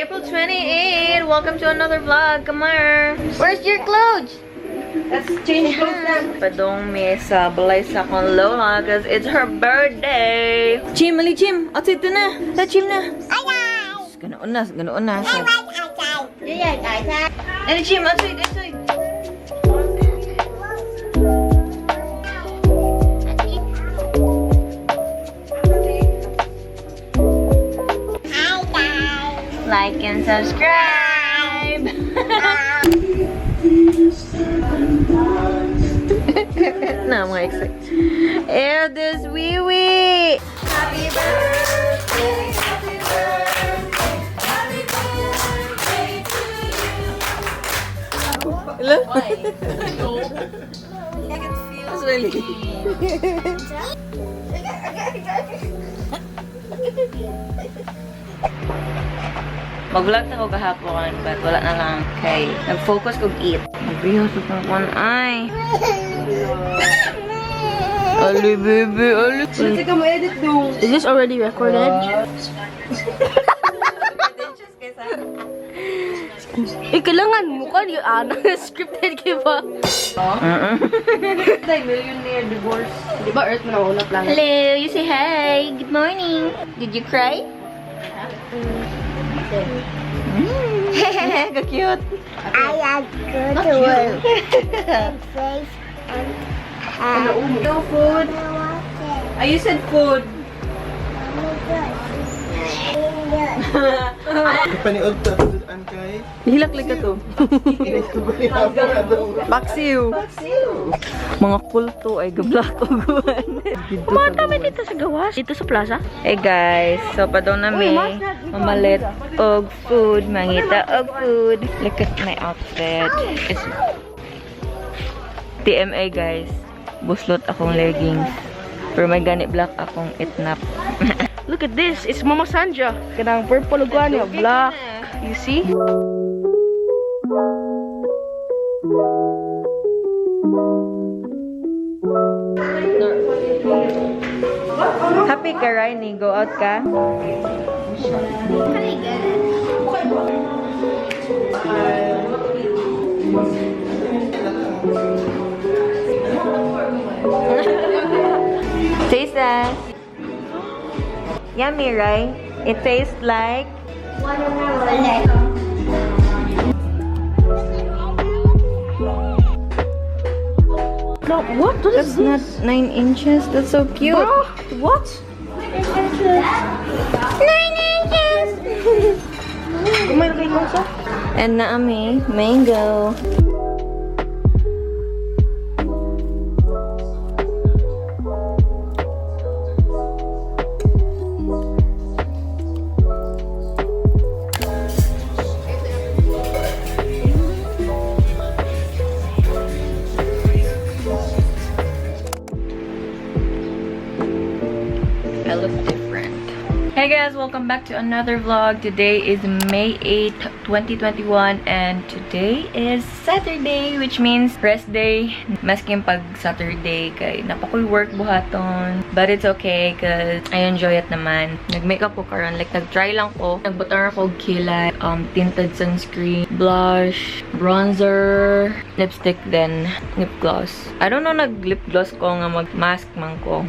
April 28. Welcome to another vlog. Come on. Where's your clothes? Let's change clothes now. Padong may sa balay sa akong lola because it's her birthday. Chim, mali Chim. Outside to na. Sa Chim na. Ganoon na. Ano Chim, outside. Like and subscribe. Nah, mga excited. Air this wee wee. Happy birthday, happy birthday, happy birthday to you. Hello? Why? I can feel it's really. Mag-vlog na ko kahapon, but wala na lang. Okay, nag-focus kong eat. Nag-views ko kung ay. Ali, baby, ali. Sige mo edit do. Is this already recorded? Kailangan mo ka yung scripted ka ba? Millionaire divorce. Di ba Earth mo na una plan? Hello, you say hi. Good morning. Did you cry? Ka-cute. I like good to work. No food. You said food. Kapaniod ta tuduan kay. Hilak-lik ka to. Baksiw. Mga kulto ay gablak o guwan. Kumain kami dito sa gawas. Dito sa plaza. Hey guys, so pa daw na may mamalit og food, mangita og food. Look at my outfit. It's TMA guys. Buslot akong leggings. Pero may ganit black akong itnap. Look at this. It's Mama Sanja. Kanang purple ugwan niya. Black. You see? Happy ka, Rainy? Go out ka? Taste that. Yummy, right? It tastes like No, what? What is that's not 9 inches. That's so cute. Bro, what? 9 inches. Kumain ko sa? And naami, mango. I look different. Hey guys, welcome back to another vlog. Today is May 8th, 2021 and today is Saturday, which means rest day. Masking pag Saturday kay napakoy work buhaton, but it's okay cause I enjoy it naman. Nag-makeup ko karon, like nag-try lang ko. Nagbutar ako og kilay, tinted sunscreen, blush, bronzer, lipstick, then lip gloss. I don't know, nag-lip gloss ko nga mag-mask man ko.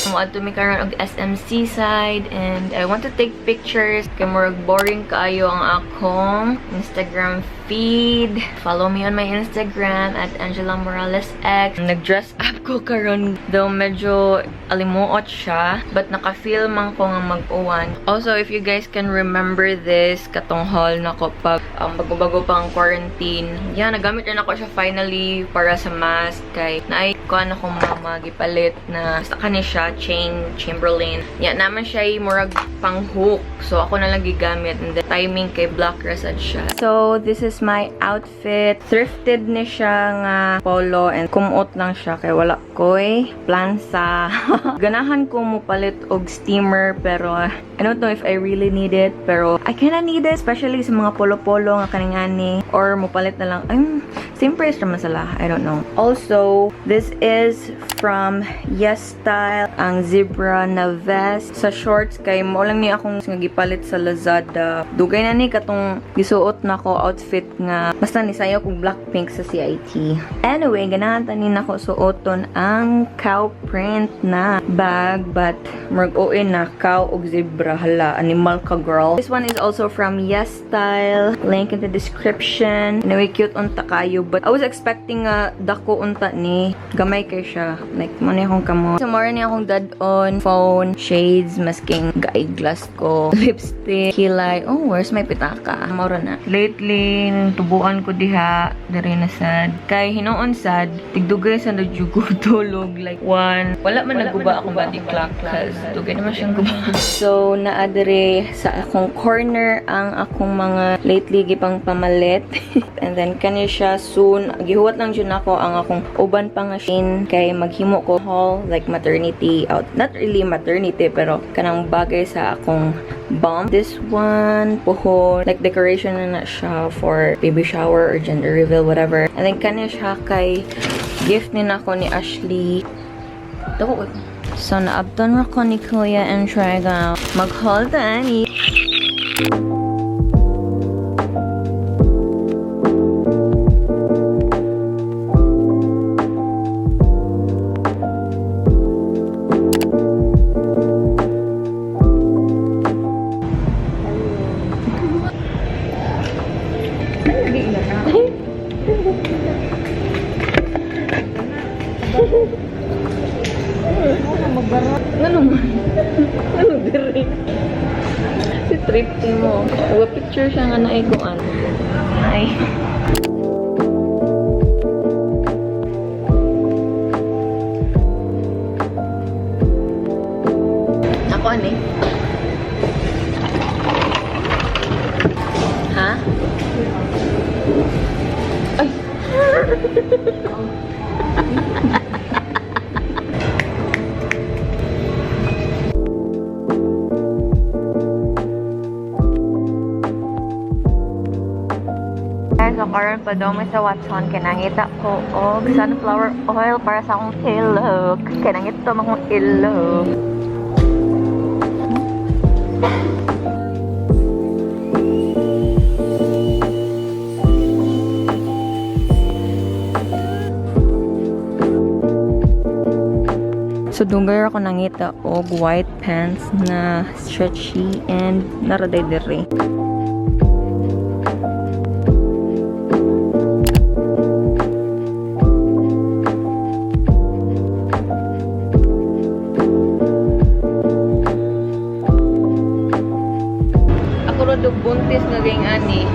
Muadto mi karon og SMC side and I want to take pictures kay murag boring kaayo ang akong Instagram feed. Follow me on my Instagram at angeladymorales. Nag-dress up ko karon, though medyo alimuot siya, but naka-feel man ko nga mag-uwan. Also, if you guys can remember this katong haul nako pag bago-bago pang quarantine. Yeah, nagamit rin ako siya finally para sa mask kay naay ko na akong mama gipalit na sa kani siya chain Chamberlain. Yeah, naman siya murag pang hook. So ako na lang gigamit and the timing kay black rasad siya. So this is my outfit. Thrifted ni siya nga polo and kumot lang siya kay wala koy plansa. Ganahan ko mo palit og steamer pero I don't know if I really need it, pero I kinda need it especially sa mga polo-polo nga kaningani or mo palit na lang Same price naman sila. I don't know. Also, this is from Yes Style. Ang zebra na vest. Sa shorts, kay mo lang ni akong gipalit sa Lazada. Dugay na ni katong gisuot na ko outfit nga. Basta ni sayo kong Blackpink sa CIT. Anyway, ganahan tanin ako suoton ang cow print na bag. But, mag-oin na cow o zebra. Hala, animal ka girl. This one is also from Yes Style. Link in the description. Anyway, cute unta kayo. But I was expecting dako unta ni. Gamay kay siya. Like, muna akong kamo. So, mara niya akong dad-on, phone, shades, masking eyeglass ko, lipstick, kilay. Oh, where's my pitaka? Mara na. Lately, tubuan ko diha. Dari na sad. Kay hinoon sad, tigdugay sa nagjugo tulog. Like, one. Wala man naguba akong body clock. Cause, dugay naman siyang guba. So, naadere sa akong corner ang akong mga lately gipang pamalit. And then, kanya siya soon. Gihuwat lang dyan ako ang akong uban pangashin kay maghimo ko haul like maternity out. Not really maternity pero kanang bagay sa akong bomb. This one, puhon. Like decoration na siya for baby shower or gender reveal, whatever. And then kanya siya kay gift ni nako ni Ashley. Dako. So, naabton ra ko ni Kuya and try ga mag-haul tani. Ano man? Ano diri? Si trip mo. Uwa picture siya nga naiguan. Ay. Ako ano eh? Ha? Ay! So, karon pa daw may sa Watson, kinangita ko og sunflower oil para sa akong ilog. Kinangita to akong ilog. So, dungay ako nangita og white pants na stretchy and naraday diri. Buntis na ging ani.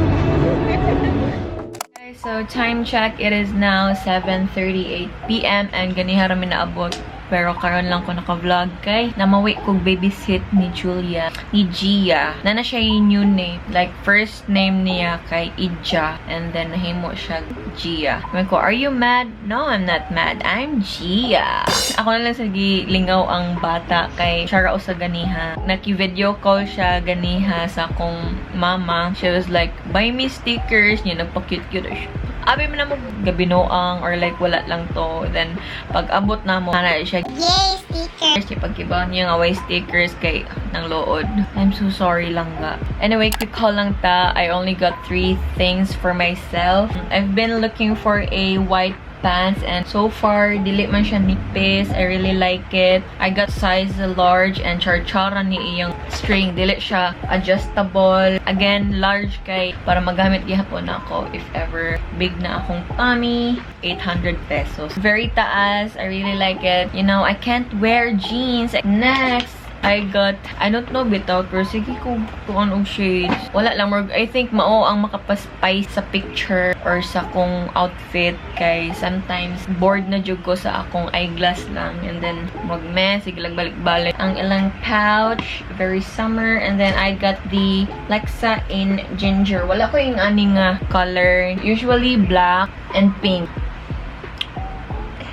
Okay, so time check, it is now 7:38 PM and ganiha ra mi naabot. Pero karon lang ko naka-vlog kay namawi kog babysit ni Julia, ni Gia. Na siya yung new name. Like, first name niya kay Ija. And then, nahimo siya Gia. Sabi ko, are you mad? No, I'm not mad. I'm Gia. Ako na lang sa lingaw ang bata kay siya rao sa ganiha. Naki-video call siya ganiha sa akong mama. She was like, buy me stickers. Niya, nagpa-cute-cute siya. Abi mo na mo gabinoang or like wala lang to. Then, pag abot na mo, hana siya. Yay, sticker! Kasi pagkibaw niya nga way stickers kay ng lood. I'm so sorry lang ga. Anyway, quick haul lang ta. I only got 3 things for myself. I've been looking for a white pants and so far dili man siya nipis. I really like it. I got size large and charchara ni iyang string. Dili siya adjustable. Again, large kay para magamit gihapon ako if ever big na akong tummy. 800 pesos. Very taas. I really like it. You know, I can't wear jeans. Next, I got, I don't know bitaw, pero sige kung tuon og shades. Wala lang, I think mao ang makapaspice sa picture or sa kong outfit kay sometimes bored na jud ko sa akong eyeglass lang and then magmess, sige lang balik-balik. Ang ilang pouch, very summer, and then I got the Lexa in ginger. Wala ko yung aning color. Usually black and pink.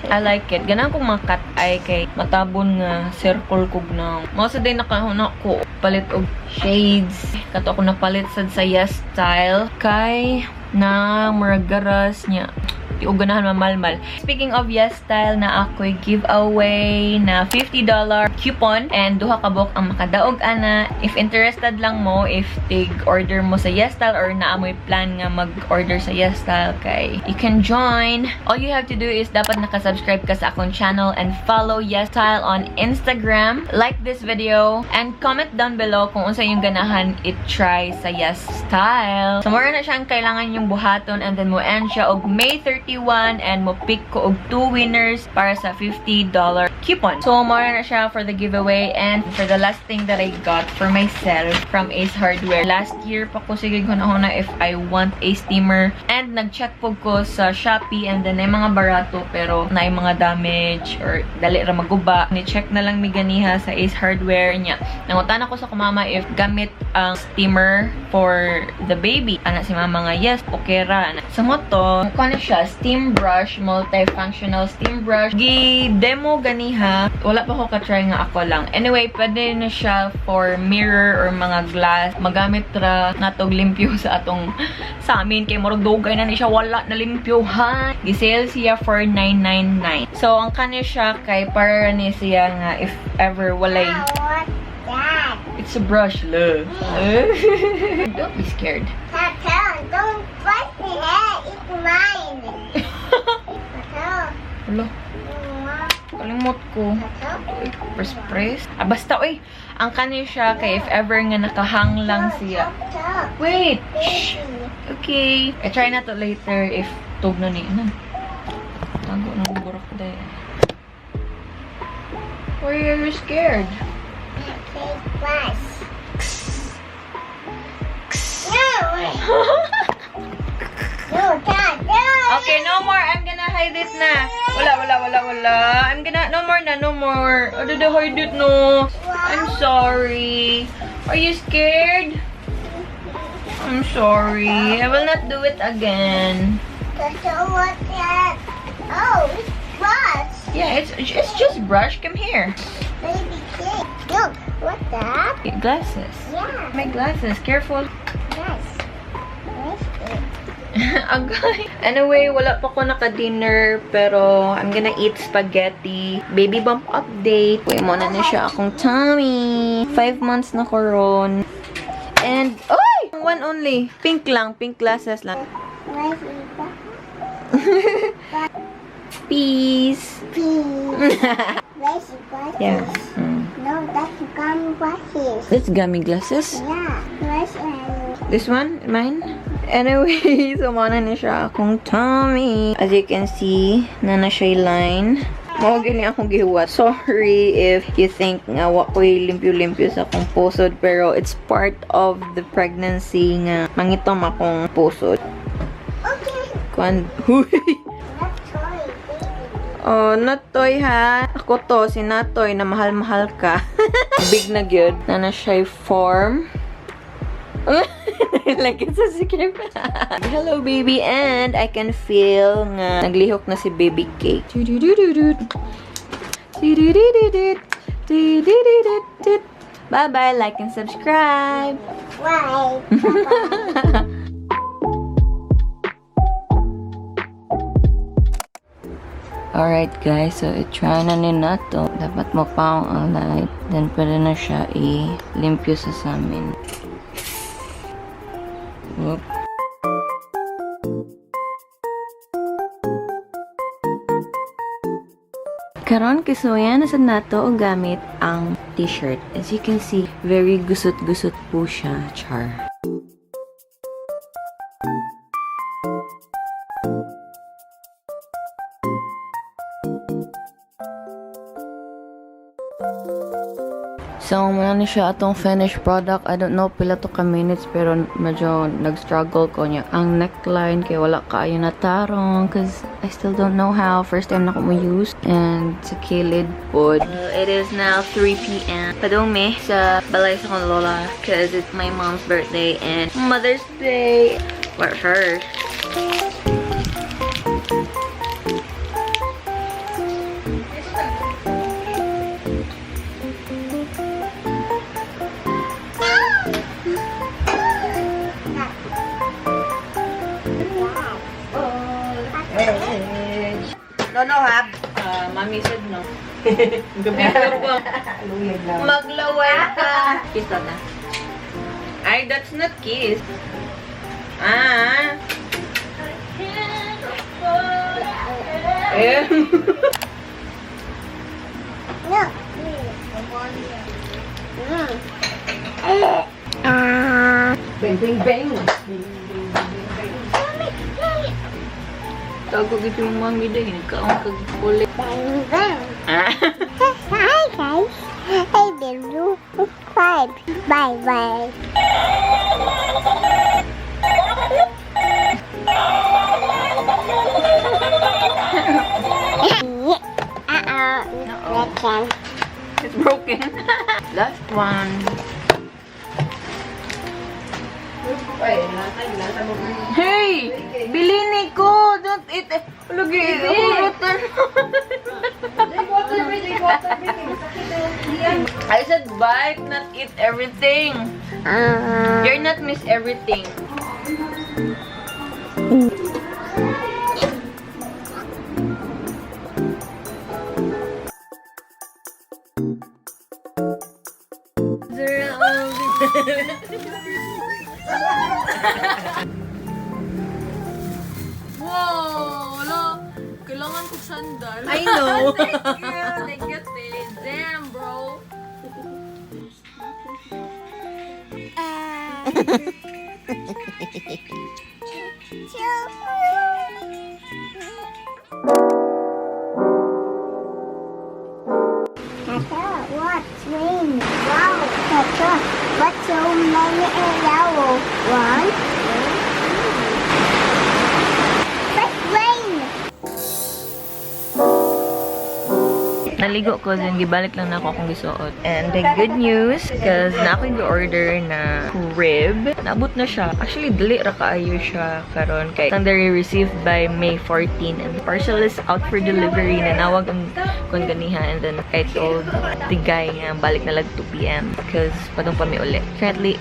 I like it. Ganang kong mga cat eye kay matabon nga circle kog na. Mga sa day nakahuna ko palit og shades. Kato ako napalit sad sa Yes Style kay na murag garas niya. o ganahan mamalmal. Speaking of Yes Style, na ako'y giveaway na $50 coupon and duha ka book ang makadaog ana. If interested lang mo, if tig-order mo sa Yes Style or naamoy plan nga mag-order sa Yes Style kay you can join. All you have to do is dapat nakasubscribe ka sa akong channel and follow Yes Style on Instagram. Like this video and comment down below kung unsa yung ganahan i-try sa Yes Style. So, mura na siyang kailangan yung buhaton and then mo end siya og May 31 and mo pick ko og 2 winners para sa $50 coupon. So, mura na siya for the giveaway and for the last thing that I got for myself from Ace Hardware. Last year pa ko sige hunahuna if I want a steamer and nag-check po ko sa Shopee and then ay mga barato pero na ay mga damage or dali ra maguba. Ni-check na lang mi ganiha sa Ace Hardware niya. Nangutan ako sa kumama if gamit ang steamer for the baby. Ana si mama nga, yes, okay ra. Sa moto, kung siya, steam brush, multifunctional steam brush. Gi-demo ganiha. Wala pa ko ka-try nga ako lang. Anyway, pwede na siya for mirror or mga glass. Magamit ra natog limpyo sa atong sa amin. Kay murag dugay na ni siya, wala na limpyo ha. Gi-sale siya for $9.99. So, ang kanya siya kay para ni siya nga if ever walay. It's a brush, love. Don't be scared. Tata, don't brush the hair. It's mine. Tata. Hello. Kalimot ko. Press. Ah, basta, uy. Ang kanya siya kay if ever nga nakahang lang siya. Wait. Shh. Okay. I try na to later if tug na ni. Tago na ng burak ko dahil. Why are you scared? Okay, no more. I'm gonna hide it na. Wala. I'm gonna, no more. Oh, did I hide it, no? I'm sorry. Are you scared? I'm sorry. I will not do it again. What's that? Oh, it's brush. Yeah, it's just brush. Come here. Baby cake. Look, what's that? Glasses. Yeah, My glasses. Careful. nice. Agay. Anyway, wala pa ko naka-dinner pero I'm gonna eat spaghetti. Baby bump update. Uy, muna na siya akong tummy. 5 months na ko ron. And, oy! One only. Pink lang. Pink glasses lang. Where's it? Peace. Where's it? Yeah. No, that's gummy glasses. That's gummy glasses. Yeah, where's This one? Mine? Anyway, so muna na siya akong tummy. As you can see, na siya yung line. Mawagin akong gihuwat. Sorry if you think nga wakoy limpyo-limpyo sa akong pusod. Pero it's part of the pregnancy nga mangitom akong pusod. Okay. Huy! That's toy, baby. Oh, not toy ha. Ako to, si Natoy na mahal-mahal ka. Big na gyud. Na siya yung form. Like it's a secret. Hello baby, and I can feel nga naglihok na si babycake. Bye bye, like and subscribe. Why? Alright guys, so i-try na ni Nato. Dapat mapaong ang light. Then pwede na siya i-limpyo sa samin. Whoop. Karon kisuya na sa nato o gamit ang t-shirt. As you can see, very gusot-gusot po siya. Char. So, muna na siya atong finished product. I don't know pila to ka minutes pero medyo nag-struggle ko niya. Ang neckline kay wala kaayo na tarong cause I still don't know how. First time na ko mo use. And sa kilid pod. It is now 3 p.m. Padumi sa balay sa kong lola cause it's my mom's birthday and Mother's Day. But first, No, no, have. Mommy said no. Gabi ko. Maglaway ka. Kiss na. Ay, that's not kiss. Ah. Eh. No. Bang, bang, bang. Tago gitu yung mami dahil nagkaong kag-kulit. Bang, bang. Ah. Hi, guys. Hey, Bill. Subscribe. Bye-bye. Uh-oh. It's broken. Last one. Hey! Bilini ko! Don't eat it! Lagi! I said bite, not eat everything. You're not miss everything. Wow! Wala! Kailangan ko sandal. I know. Thank you, Sid. Damn, bro. What's rain? Wow. What's so many yellow? One. What's rain? Naligo ko, then gibalik lang na ako akong gisuot. And the good news, because na ako order na rib, naabot na siya. Actually, dali ra kaayo siya karon kay ang received by May 14 and the parcel is out for delivery. Nanawag ang kung ganiha, and then I told the guy nga balik na lang 2 p.m. because padong pa mi uli. Currently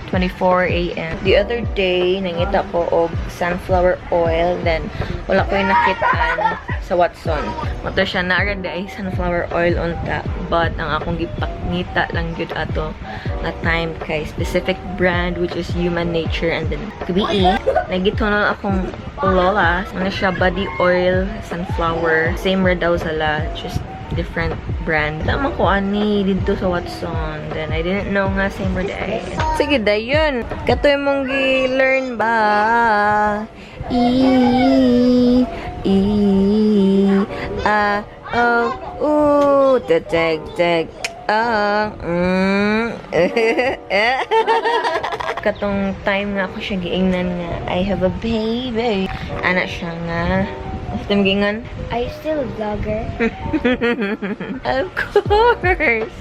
8:24 a.m. The other day, nangita ko og sunflower oil, then wala ko yung nakitaan sa Watson. Mato siya naara ay sunflower oil unta, but ang akong gipaknita lang gyud ato na time kay specific brand which is Human Nature, and then gabi nagitunon akong lola ano siya body oil sunflower, same ra daw sala, just different brand. Tama ko ani dito sa Watson. Then I didn't know nga same ra day. Sige dayon. Katoy mong gi-learn ba? Tag katong time nga ako siya giingnan nga I have a baby. Ana siya nga gingan. Are you still a vlogger? Of course.